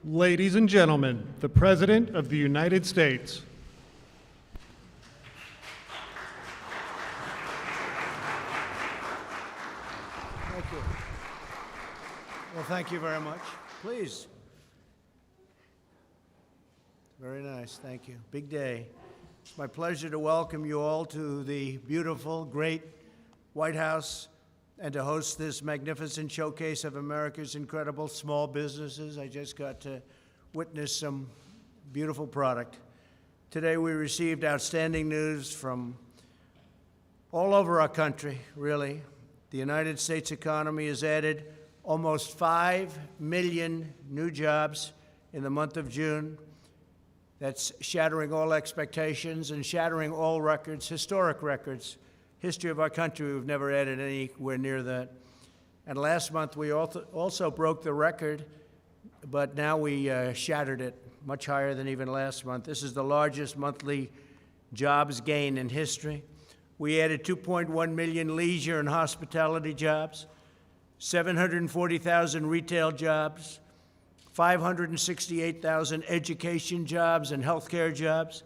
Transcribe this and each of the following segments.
Ladies and gentlemen, the President of the United States. Thank you. Well, thank you very much. Please. Very nice. Thank you. Big day. It's my pleasure to welcome you all to the beautiful, great White House and to host this magnificent showcase of America's incredible small businesses. I just got to witness some beautiful product. Today we received outstanding news from all over our country, really. The United States economy has added almost 5 million new jobs in the month of June. That's shattering all expectations and shattering all records, historic records. History of our country, we've never added anywhere near that. And last month, we also broke the record, but now we shattered it, much higher than even last month. This is the largest monthly jobs gain in history. We added 2.1 million leisure and hospitality jobs, 740,000 retail jobs, 568,000 education jobs and healthcare jobs,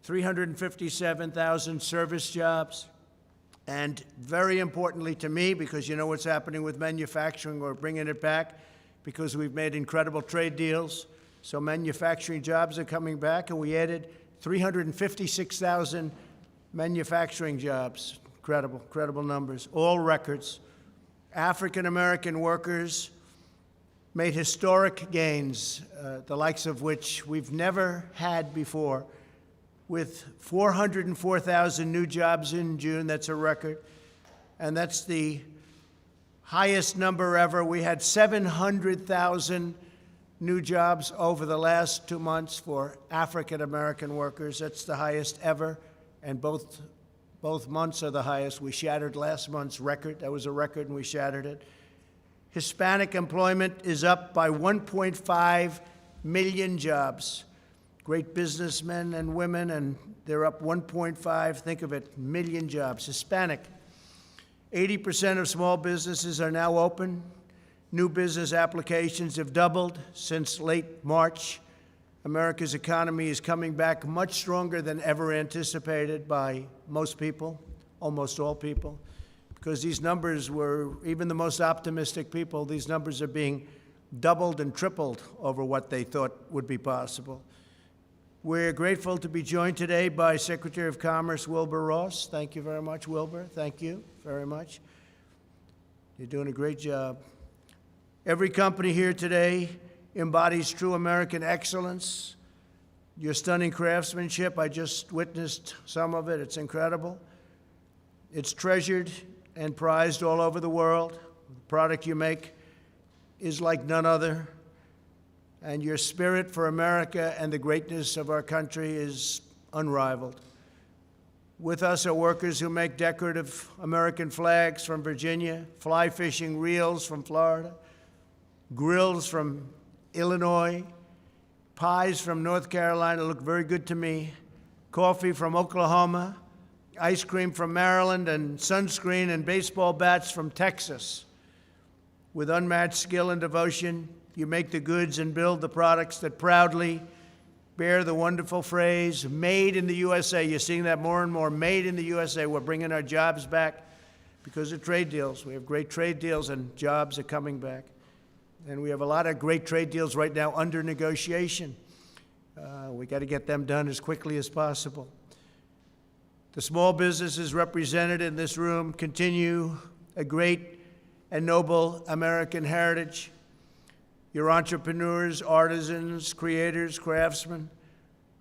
357,000 service jobs, and very importantly to me, because you know what's happening with manufacturing, we're bringing it back because we've made incredible trade deals. So manufacturing jobs are coming back, and we added 356,000 manufacturing jobs. Incredible numbers, all records. African-American workers made historic gains, the likes of which we've never had before. With 404,000 new jobs in June, that's a record. And that's the highest number ever. We had 700,000 new jobs over the last 2 months for African-American workers. That's the highest ever, and both months are the highest. We shattered last month's record. That was a record, and we shattered it. Hispanic employment is up by 1.5 million jobs. Great businessmen and women, and they're up 1.5, think of it, million jobs. Hispanic, 80% of small businesses are now open. New business applications have doubled since late March. America's economy is coming back much stronger than ever anticipated by most people, almost all people, because these numbers were, even the most optimistic people, these numbers are being doubled and tripled over what they thought would be possible. We're grateful to be joined today by Secretary of Commerce Wilbur Ross. Thank you very much, Wilbur. Thank you very much. You're doing a great job. Every company here today embodies true American excellence. Your stunning craftsmanship, I just witnessed some of it. It's incredible. It's treasured and prized all over the world. The product you make is like none other. And your spirit for America and the greatness of our country is unrivaled. With us are workers who make decorative American flags from Virginia, fly fishing reels from Florida, grills from Illinois, pies from North Carolina look very good to me, coffee from Oklahoma, ice cream from Maryland, and sunscreen and baseball bats from Texas. With unmatched skill and devotion, you make the goods and build the products that proudly bear the wonderful phrase, made in the USA. You're seeing that more and more, made in the USA. We're bringing our jobs back because of trade deals. We have great trade deals, and jobs are coming back. And we have a lot of great trade deals right now under negotiation. We got to get them done as quickly as possible. The small businesses represented in this room continue a great and noble American heritage. You're entrepreneurs, artisans, creators, craftsmen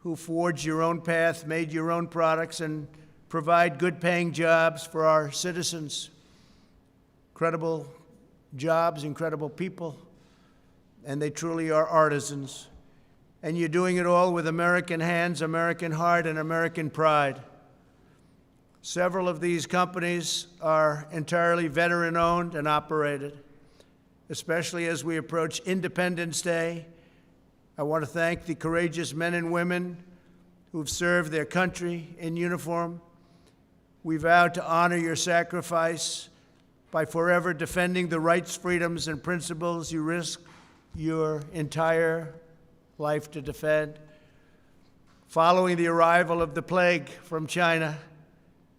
who forged your own path, made your own products, and provide good-paying jobs for our citizens. Incredible jobs, incredible people, and they truly are artisans. And you're doing it all with American hands, American heart, and American pride. Several of these companies are entirely veteran-owned and operated. Especially as we approach Independence Day, I want to thank the courageous men and women who've served their country in uniform. We vow to honor your sacrifice by forever defending the rights, freedoms, and principles you risk your entire life to defend. Following the arrival of the plague from China,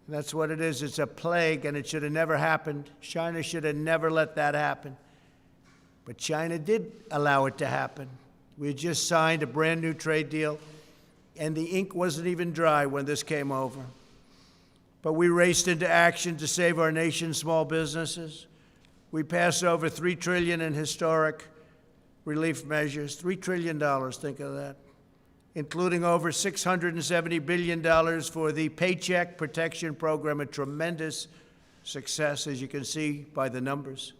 that's what it is. It's a plague, and it should have never happened. China should have never let that happen. But China did allow it to happen. We had just signed a brand new trade deal, and the ink wasn't even dry when this came over. But we raced into action to save our nation's small businesses. We passed over $3 trillion in historic relief measures. $3 trillion, think of that. Including over $670 billion for the Paycheck Protection Program, a tremendous success, as you can see by the numbers,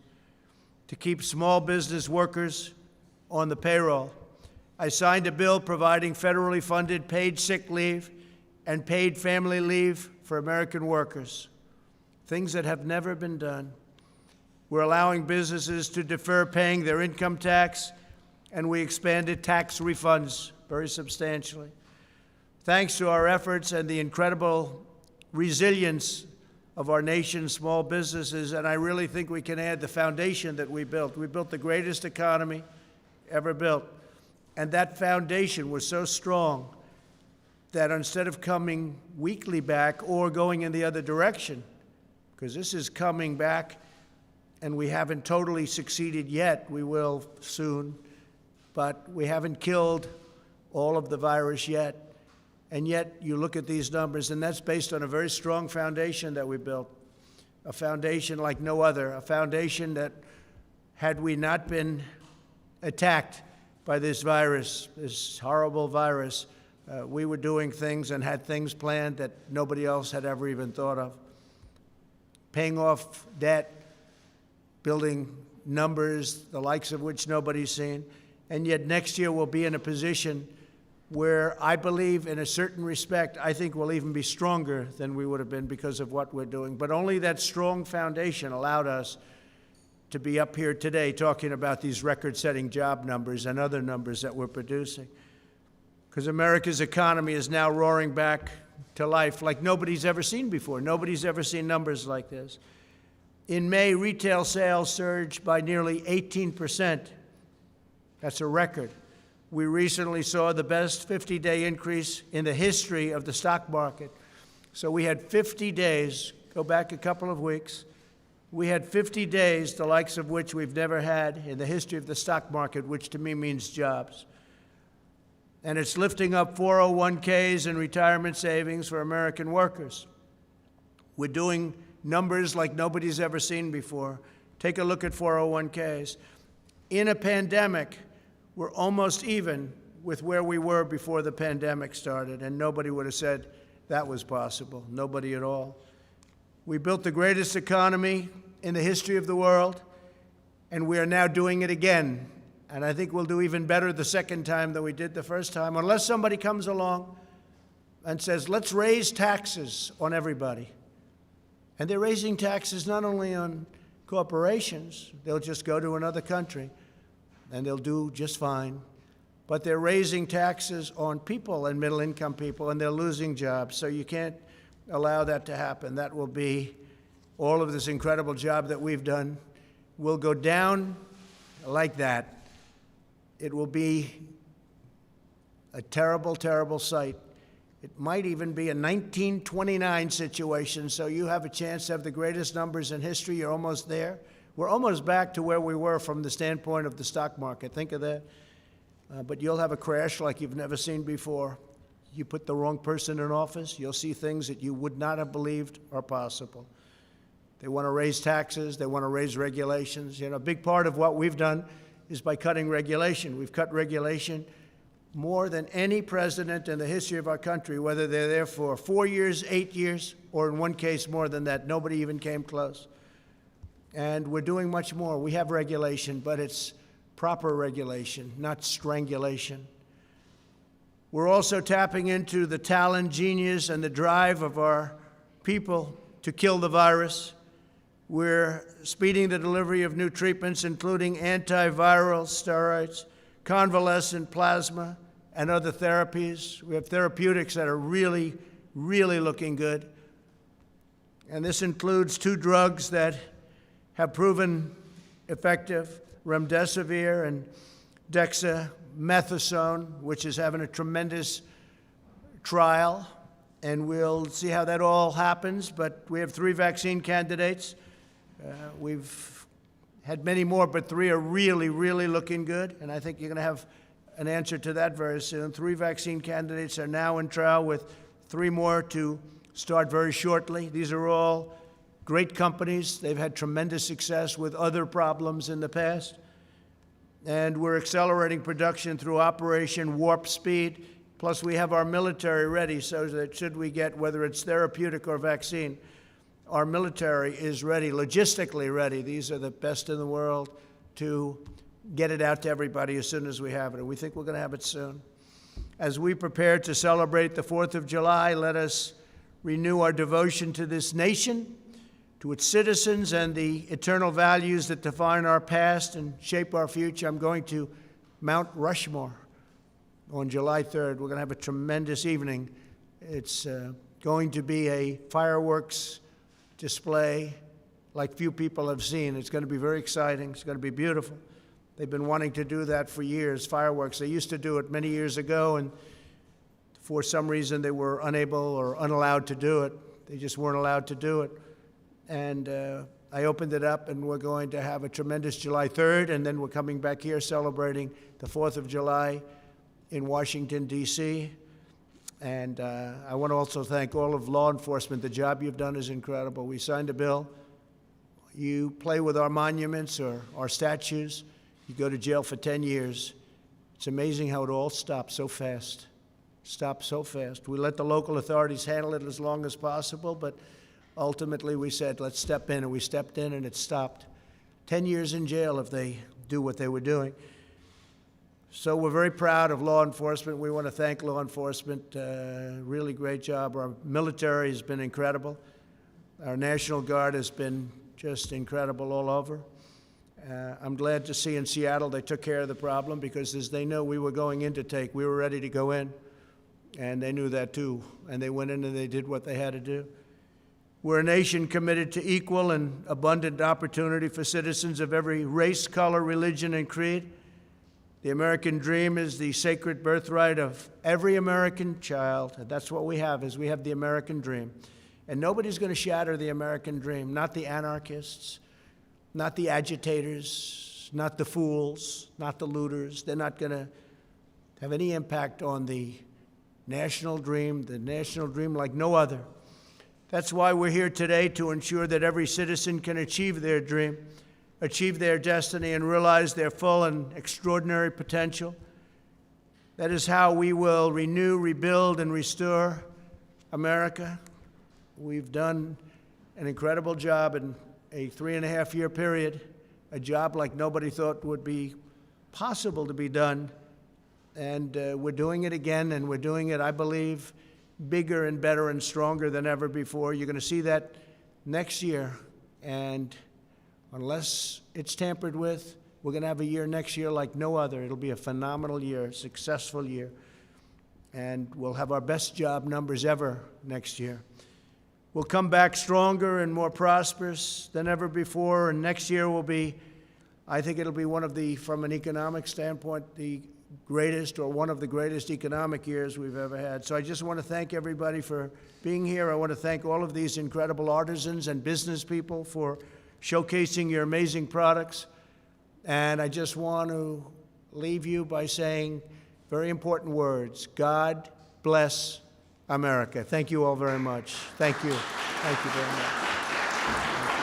to keep small business workers on the payroll. I signed a bill providing federally funded paid sick leave and paid family leave for American workers, things that have never been done. We're allowing businesses to defer paying their income tax, and we expanded tax refunds very substantially. Thanks to our efforts and the incredible resilience of our nation's small businesses, and I really think we can add the foundation that we built. We built the greatest economy ever built. And that foundation was so strong that instead of coming weakly back or going in the other direction, because this is coming back and we haven't totally succeeded yet, we will soon, but we haven't killed all of the virus yet. And yet you look at these numbers, and that's based on a very strong foundation that we built, a foundation like no other, a foundation that, had we not been attacked by this virus, this horrible virus, we were doing things and had things planned that nobody else had ever even thought of. Paying off debt, building numbers, the likes of which nobody's seen. And yet next year we'll be in a position where I believe, in a certain respect, I think we'll even be stronger than we would have been because of what we're doing. But only that strong foundation allowed us to be up here today talking about these record-setting job numbers and other numbers that we're producing. Because America's economy is now roaring back to life like nobody's ever seen before. Nobody's ever seen numbers like this. In May, retail sales surged by nearly 18%. That's a record. We recently saw the best 50-day increase in the history of the stock market. So we had 50 days, go back a couple of weeks, we had 50 days, the likes of which we've never had in the history of the stock market, which to me means jobs. And it's lifting up 401ks and retirement savings for American workers. We're doing numbers like nobody's ever seen before. Take a look at 401ks. In a pandemic, we're almost even with where we were before the pandemic started, and nobody would have said that was possible, nobody at all. We built the greatest economy in the history of the world, and we are now doing it again. And I think we'll do even better the second time than we did the first time, unless somebody comes along and says, let's raise taxes on everybody. And they're raising taxes not only on corporations, they'll just go to another country and they'll do just fine, but they're raising taxes on people and middle-income people, and they're losing jobs. So you can't allow that to happen. That will be, all of this incredible job that we've done will go down like that. It will be a terrible, terrible sight. It might even be a 1929 situation, so you have a chance to have the greatest numbers in history. You're almost there. We're almost back to where we were from the standpoint of the stock market. Think of that. But you'll have a crash like you've never seen before. You put the wrong person in office, you'll see things that you would not have believed are possible. They want to raise taxes. They want to raise regulations. You know, a big part of what we've done is by cutting regulation. We've cut regulation more than any president in the history of our country, whether they're there for 4 years, 8 years, or in one case more than that. Nobody even came close. And we're doing much more. We have regulation, but it's proper regulation, not strangulation. We're also tapping into the talent, genius, and the drive of our people to kill the virus. We're speeding the delivery of new treatments, including antiviral steroids, convalescent plasma, and other therapies. We have therapeutics that are really, really looking good. And this includes 2 drugs that have proven effective, remdesivir and dexamethasone, which is having a tremendous trial, and we'll see how that all happens. But we have 3 vaccine candidates. We've had many more, but 3 are really, really looking good, and I think you're going to have an answer to that very soon. 3 vaccine candidates are now in trial, with 3 more to start very shortly. These are all great companies. They've had tremendous success with other problems in the past. And we're accelerating production through Operation Warp Speed. Plus, we have our military ready so that should we get, whether it's therapeutic or vaccine, our military is ready, logistically ready. These are the best in the world to get it out to everybody as soon as we have it. And we think we're going to have it soon. As we prepare to celebrate the 4th of July, let us renew our devotion to this nation, to its citizens, and the eternal values that define our past and shape our future. I'm going to Mount Rushmore on July 3rd. We're going to have a tremendous evening. It's going to be a fireworks display like few people have seen. It's going to be very exciting. It's going to be beautiful. They've been wanting to do that for years, fireworks. They used to do it many years ago, and for some reason they were unable or unallowed to do it. They just weren't allowed to do it. And I opened it up, and we're going to have a tremendous July 3rd, and then we're coming back here celebrating the 4th of July in Washington, D.C. And I want to also thank all of law enforcement. The job you've done is incredible. We signed a bill. You play with our monuments or our statues, you go to jail for 10 years. It's amazing how it all stopped so fast. Stopped so fast. We let the local authorities handle it as long as possible, but ultimately we said, let's step in, and we stepped in, and it stopped. 10 years in jail if they do what they were doing. So we're very proud of law enforcement. We want to thank law enforcement. Really great job. Our military has been incredible. Our National Guard has been just incredible all over. I'm glad to see in Seattle they took care of the problem, because as they know we were going in to take, we were ready to go in, and they knew that too. And they went in and they did what they had to do. We're a nation committed to equal and abundant opportunity for citizens of every race, color, religion, and creed. The American dream is the sacred birthright of every American child. And that's what we have, is we have the American dream. And nobody's going to shatter the American dream, not the anarchists, not the agitators, not the fools, not the looters. They're not going to have any impact on the national dream like no other. That's why we're here today, to ensure that every citizen can achieve their dream, achieve their destiny, and realize their full and extraordinary potential. That is how we will renew, rebuild, and restore America. We've done an incredible job in a 3.5-year period, a job like nobody thought would be possible to be done. And we're doing it again, and we're doing it, I believe, bigger and better and stronger than ever before. You're going to see that next year. And unless it's tampered with, we're going to have a year next year like no other. It'll be a phenomenal year, a successful year. And we'll have our best job numbers ever next year. We'll come back stronger and more prosperous than ever before. And next year will be, I think it'll be one of the, from an economic standpoint, the greatest or one of the greatest economic years we've ever had. So I just want to thank everybody for being here. I want to thank all of these incredible artisans and business people for showcasing your amazing products. And I just want to leave you by saying very important words. God bless America. Thank you all very much. Thank you. Thank you very much.